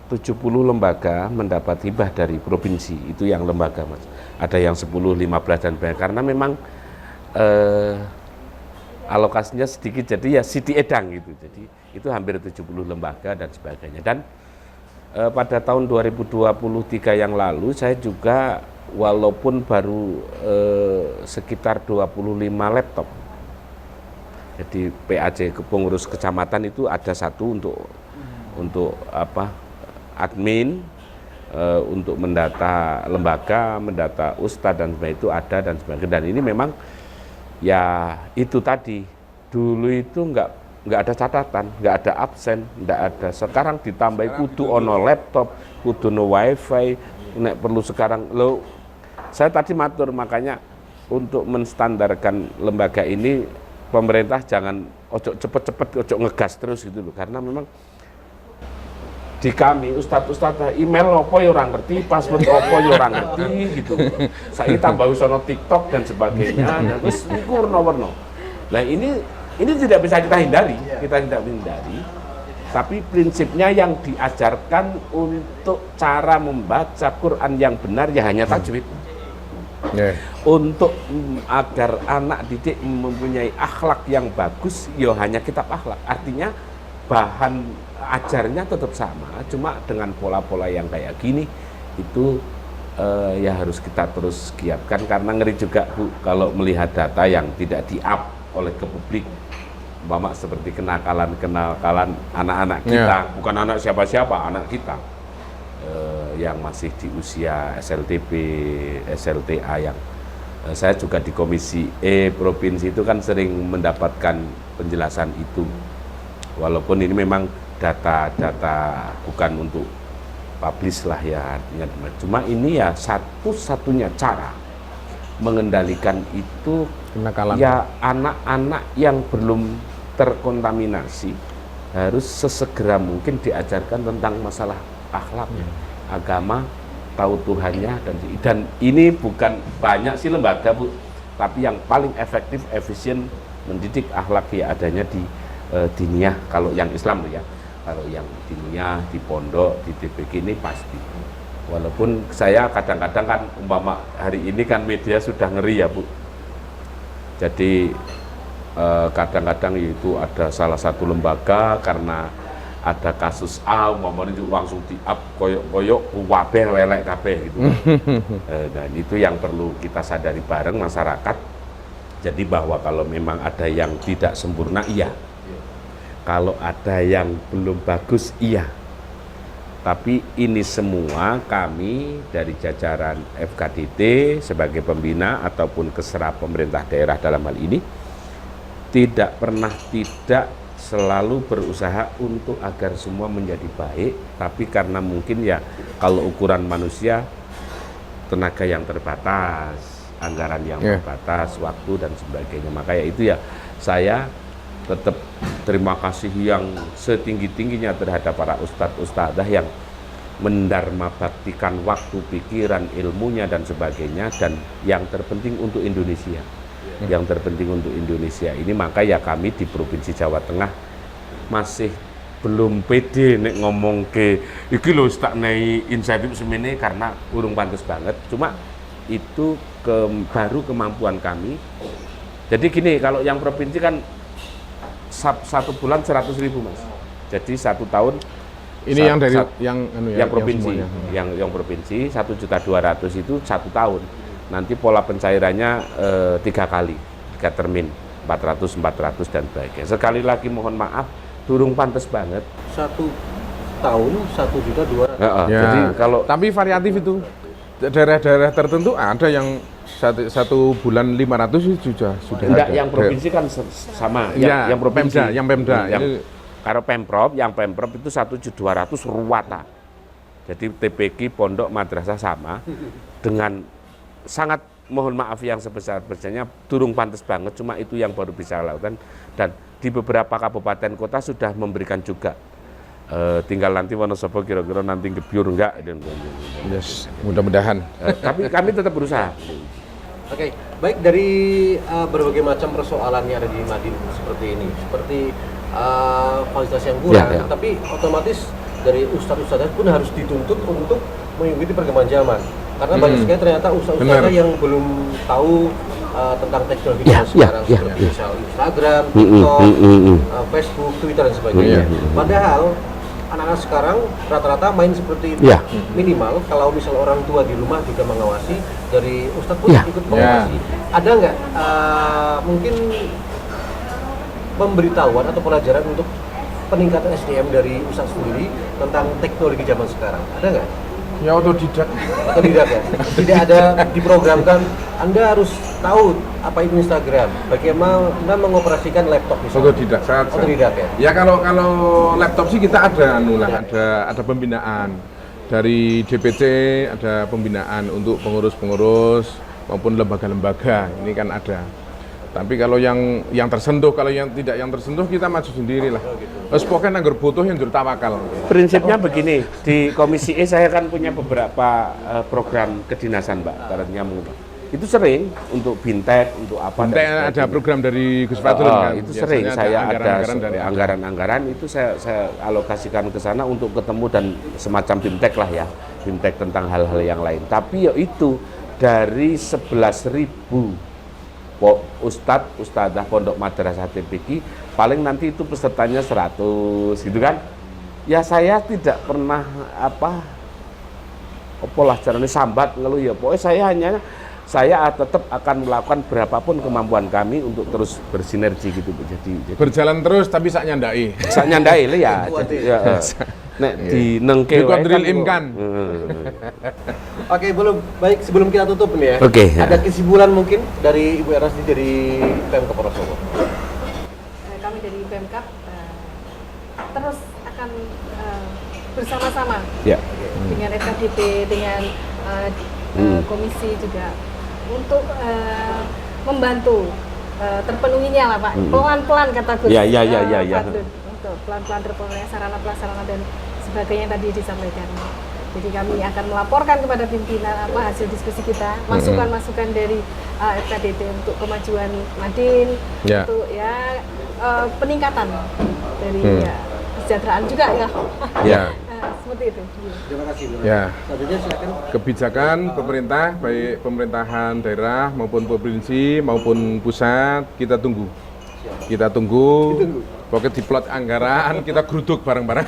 70 lembaga mendapat hibah dari provinsi. Itu yang lembaga Mas. Ada yang 10, 15 dan banyak. Karena memang alokasinya sedikit, jadi ya Siti Edang gitu. Jadi itu hampir 70 lembaga dan sebagainya. Dan pada tahun 2023 yang lalu saya juga walaupun baru sekitar 25 laptop. Jadi PAC pengurus kecamatan itu ada satu untuk apa admin, untuk mendata lembaga, mendata ustadz dan sebagainya itu ada dan sebagainya. Dan ini memang ya itu tadi, dulu itu nggak ada catatan, nggak ada absen, nggak ada. Sekarang ditambah kudu ono laptop, kudu no wifi, nek perlu sekarang lo. Saya tadi matur makanya untuk menstandarkan lembaga ini pemerintah jangan ojo cepet-cepet, ojo ngegas terus gitu loh, karena memang di kami ustadz email opo ya orang ngerti, password opo ya orang ngerti gitu. Saya tambah sono TikTok dan sebagainya, dan terus niku warna-warna. Nah ini tidak bisa kita hindari, Tapi prinsipnya yang diajarkan untuk cara membaca Quran yang benar ya hanya tajwid. Untuk agar anak didik mempunyai akhlak yang bagus, ya hanya kitab akhlak. Artinya bahan ajarnya tetap sama, cuma dengan pola-pola yang kayak gini itu ya harus kita terus giatkan, karena ngeri juga Bu kalau melihat data yang tidak di-up oleh ke publik, umpama seperti kenakalan anak-anak kita, bukan anak siapa-siapa, anak kita yang masih di usia SLTP, SLTA yang saya juga di Komisi E Provinsi itu kan sering mendapatkan penjelasan itu, walaupun ini memang data bukan untuk publish lah ya, artinya cuma ini ya satu-satunya cara mengendalikan itu kenakalan. Ya anak-anak yang belum terkontaminasi harus sesegera mungkin diajarkan tentang masalah akhlak, agama, tahu Tuhannya, dan ini bukan banyak sih lembaga Bu, tapi yang paling efektif, efisien mendidik akhlak ya adanya di diniyah kalau yang Islam ya. Kalau yang diniyah, di pondok, di DPG ini pasti. Walaupun saya kadang-kadang kan umpama hari ini kan media sudah ngeri ya Bu. Jadi kadang-kadang itu ada salah satu lembaga karena ada kasus A umpamanya langsung di-up koyok wabeh lelek kabeh gitu. Dan itu yang perlu kita sadari bareng masyarakat. Jadi bahwa kalau memang ada yang tidak sempurna iya. Kalau ada yang belum bagus, iya. Tapi ini semua kami dari jajaran FKDT sebagai pembina ataupun keserap pemerintah daerah dalam hal ini tidak selalu berusaha untuk agar semua menjadi baik. Tapi karena mungkin ya kalau ukuran manusia, tenaga yang terbatas, anggaran yang terbatas, waktu dan sebagainya. Makanya itu ya saya tetap terima kasih yang setinggi-tingginya terhadap para ustadz-ustadzah yang mendharma baktikan waktu, pikiran, ilmunya dan sebagainya, dan yang terpenting untuk Indonesia. Yang terpenting untuk Indonesia ini, maka ya kami di Provinsi Jawa Tengah masih belum pede nek ngomong ke iki lho tak naik insentif semene karena urung pantes banget. Cuma itu baru kemampuan kami. Jadi gini, kalau yang provinsi kan satu bulan 100.000 Mas. Jadi satu tahun
ini yang dari
yang provinsi, yang provinsi 1.200.000 itu satu tahun. Nanti pola pencairannya 3 kali, 3 termin 400 dan sebagainya. Sekali lagi mohon maaf durung pantes banget.
1 tahun 1.200.000.
Ya.
Jadi kalau
tapi variatif itu daerah-daerah tertentu ada yang satu bulan 500 itu sudah
enggak,
ada.
yang provinsi kan sama,
Ya,
yang provinsi,
Pemda.
Yang karo Pemprov itu 1.200.000 ruwata. Jadi TPQ pondok madrasah sama dengan sangat mohon maaf yang sebesar-besarnya durung pantas banget, cuma itu yang baru bisa lakukan dan di beberapa kabupaten kota sudah memberikan juga. Tinggal nanti Wonosobo kira-kira nanti gebyur enggak.
Yes, mudah-mudahan.
Tapi kami tetap berusaha.
Oke, baik dari berbagai macam persoalan yang ada di Madin seperti ini, seperti fasilitas yang kurang,
Ya.
tapi otomatis dari ustadz-ustadz pun harus dituntut untuk mengikuti perkembangan zaman. Karena banyak sekali ternyata ustadz-ustadz yang belum tahu tentang teknologi zaman sekarang, seperti misal Instagram, TikTok, Facebook, Twitter dan sebagainya. Padahal anak-anak sekarang rata-rata main seperti itu. Minimal kalau misal orang tua di rumah juga mengawasi, dari ustadz pun ikut mengawasi. Ada nggak mungkin pemberitahuan atau pelajaran untuk peningkatan SDM dari ustadz sendiri tentang teknologi zaman sekarang? Ada nggak?
Ya otodidak.
Otodidak ya? Tidak ada diprogramkan, Anda harus tahu apa itu Instagram, bagaimana Anda mengoperasikan laptop misalnya. Otodidak ya?
Ya kalau laptop sih kita ada ada pembinaan dari DPC, ada pembinaan untuk pengurus-pengurus maupun lembaga-lembaga, ini kan ada. Tapi kalau yang tersentuh, kalau yang tidak yang tersentuh kita maju sendiri lah. Terus pokoknya anggar butuh yang tawakal.
Prinsipnya begini, di Komisi E saya kan punya beberapa program kedinasan, Mbak, karena itu sering untuk bintek, untuk apa.
Bintek ada program dari Gus Fadrun kan.
Itu sering saya ada
dari
anggaran-anggaran itu saya alokasikan ke sana untuk ketemu dan semacam bintek lah ya, bintek tentang hal-hal yang lain. Tapi ya itu dari 11.000 ustadzah pondok madrasah TPQ paling nanti itu pesertanya 100 gitu kan. Ya saya tidak pernah apalah caranya sambat ngeluh ya. Pokoknya saya tetap akan melakukan berapapun kemampuan kami untuk terus bersinergi gitu. Jadi
berjalan terus tapi sak nyandai.
Sak nyandai ya. Nek di nengke
kan.
Oke, baik sebelum kita tutup nih ya. Ada kesimpulan mungkin dari Ibu Erasdi dari Pemkab Wonosobo.
Kami dari Pemkab terus akan bersama-sama dengan FKDP, dengan komisi juga untuk membantu terpenuhinya lah Pak. Pelan-pelan kata Gus. Untuk pelan-pelan terpenuhinya sarana prasarana dan sebagainya tadi disampaikan. Jadi kami akan melaporkan kepada pimpinan hasil diskusi kita, masukan-masukan dari FKDP untuk kemajuan Madin, untuk peningkatan dari kesejahteraan juga ya. Seperti itu.
Terima kasih.
Ya.
Selanjutnya silakan.
Kebijakan pemerintah, baik pemerintahan daerah maupun provinsi maupun pusat, kita tunggu. Kita tunggu. Pokoknya diplot anggaran, kita geruduk bareng-bareng.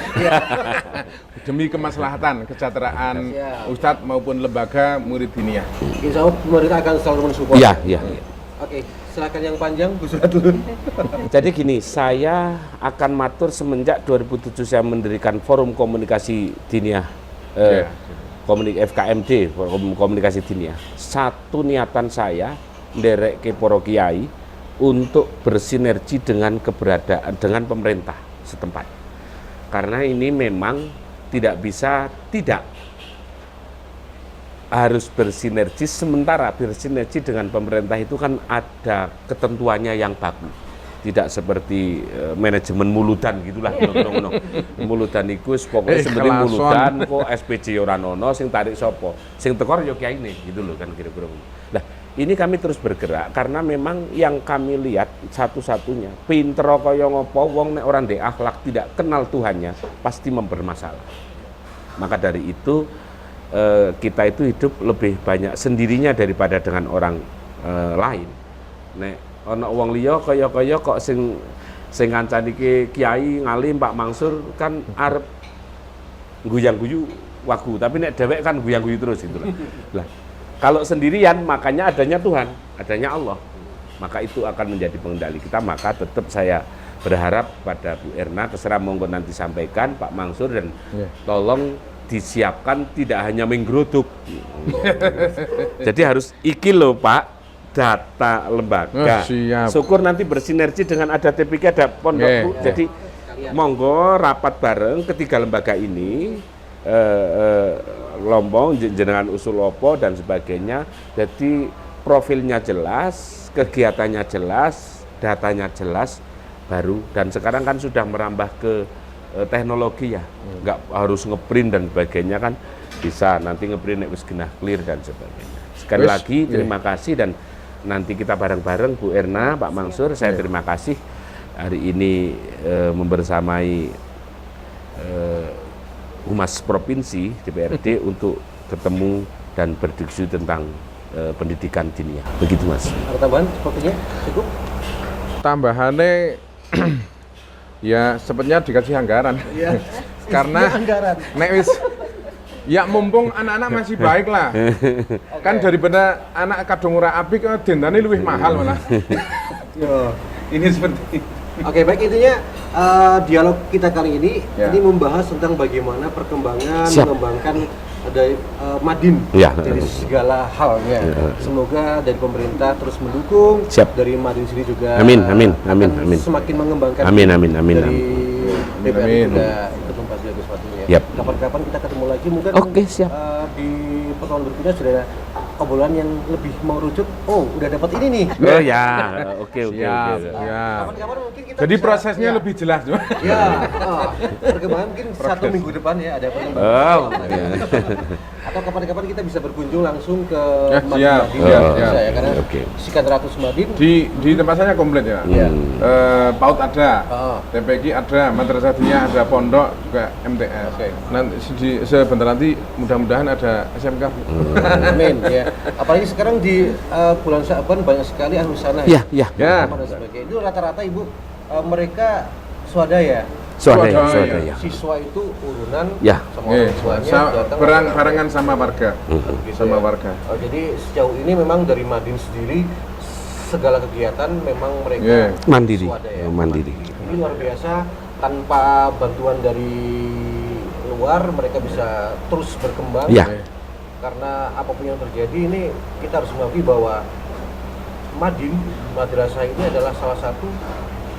Demi kemaslahatan, kesejahteraan ustadz maupun lembaga murid diniyah.
Insya Allah pemerintah akan selalu mensupport.
Iya.
Oke, silakan yang panjang Gus Fadrun.
Jadi gini, saya akan matur semenjak 2007 saya mendirikan Forum Komunikasi Diniyah, FKMD, Forum Komunikasi Diniyah. Satu niatan saya nderek ke para kiai untuk bersinergi dengan dengan pemerintah setempat. Karena ini memang tidak harus bersinergi, sementara bersinergi dengan pemerintah itu kan ada ketentuannya yang baku. Tidak seperti manajemen muludan gitulah. Muludan iku pokoknya seperti muludan kok SPJ ora ono sing tarik sapa. Sing tekor yo kiyaine gitu loh kan kira-kira. Nah, ini kami terus bergerak karena memang yang kami lihat satu-satunya pinter kaya ngopo wong nek ora ndek akhlak, tidak kenal Tuhannya, pasti mempermasalah. Maka dari itu kita itu hidup lebih banyak sendirinya daripada dengan orang lain. Nek ana wong liya kaya-kaya kok sing ngancani kiai ngalim Pak Mansur kan arep guyang-guyu wagu, tapi nek dhewek kan guyang-guyu terus gitu lah. Kalau sendirian makanya adanya Tuhan, adanya Allah. Maka itu akan menjadi pengendali kita, maka tetap saya berharap pada Bu Erna, terserah monggo nanti sampaikan Pak Mansur, dan tolong disiapkan tidak hanya menggeruduk. Jadi harus iki loh Pak, data lembaga.
Siap.
Syukur nanti bersinergi dengan ada TPK, ada pondok Bu. Jadi monggo rapat bareng ketiga lembaga ini, Lombong, jenengan usul opo dan sebagainya. Jadi profilnya jelas, kegiatannya jelas, datanya jelas, baru. Dan sekarang kan sudah merambah ke teknologi ya, nggak harus ngeprint dan sebagainya, kan bisa nanti ngeprint wis genah clear dan sebagainya. Sekali lagi terima kasih, dan nanti kita bareng-bareng Bu Erna, Pak Mansur, saya terima kasih hari ini membersamai Humas Provinsi DPRD untuk ketemu dan berdiskusi tentang pendidikan diniyah. Begitu Mas.
Ada tambahan sepertinya cukup?
Tambahannya ya sepertinya dikasih anggaran.
Iya.
Karena
anggaran.
nek wis ya mumpung anak-anak masih baik lah. Kan daripada anak kadung ora apik dendane luwih mahal malah.
Yo, ini seperti Oke, baik, intinya dialog kita kali ini membahas tentang bagaimana perkembangan mengembangkan Madin dari segala halnya. Semoga dari pemerintah terus mendukung, dari Madin sendiri juga
amin.
Semakin mengembangkan
amin.
dari DPR juga ikut memfasilitasi sesuatunya. Kapan-kapan kita ketemu lagi mungkin di pertemuan berikutnya sudah ada obrolan yang lebih mengerucut. Oh, udah dapat ini nih.
Oh ya, oke.
Kapan-kapan mungkin kita
jadi
bisa,
prosesnya lebih jelas.
Perkembangan mungkin 1 minggu depan ya ada perkembangan. Atau kapan-kapan kita bisa berkunjung langsung ke Madin. Ya, karena sekian ratus Madin.
Di tempat saya komplit ya. PAUD ada, TPQ ada, Madrasah Diniyah ada, pondok juga MTS. Nanti sebentar nanti mudah-mudahan ada SMK.
Amin ya. Apalagi sekarang di bulan Sya'ban banyak sekali ahlu sana
ya.
Itu rata-rata Ibu mereka swadaya.
Swadaya.
Siswa itu urunan sama orang tuanya
barengan sama warga. Warga.
Jadi sejauh ini memang dari Madin sendiri segala kegiatan memang mereka
mandiri.
Ini luar biasa, tanpa bantuan dari luar mereka bisa terus berkembang. Karena apapun yang terjadi ini kita harus mengakui bahwa Madin, madrasah ini adalah salah satu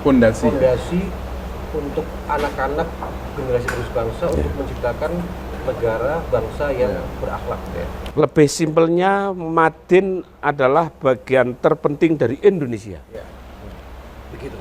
fondasi untuk anak-anak generasi terus bangsa untuk menciptakan negara bangsa yang berakhlak ya.
Lebih simpelnya, Madin adalah bagian terpenting dari Indonesia.
Begitu.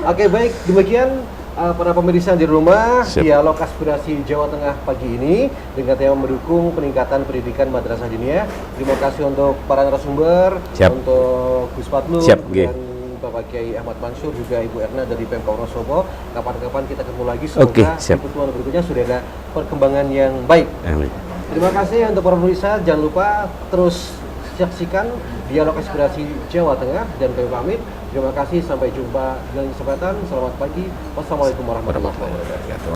Oke, baik, demikian para pemirsa di rumah, dialog aspirasi Jawa Tengah pagi ini dengan tema mendukung peningkatan pendidikan madrasah diniyah. Terima kasih untuk para narasumber, untuk Gus Fadlu dan Bapak Kiai Ahmad Mansur, juga Ibu Erna dari Pemkab Wonosobo. Kapan-kapan kita ketemu lagi, semoga di pertemuan berikutnya sudah ada perkembangan yang baik.
Amin.
Terima kasih untuk para pemirsa, jangan lupa terus saksikan dialog aspirasi Jawa Tengah, dan kami pamit. Terima kasih, sampai jumpa di lain kesempatan. Selamat pagi. Wassalamualaikum warahmatullahi wabarakatuh.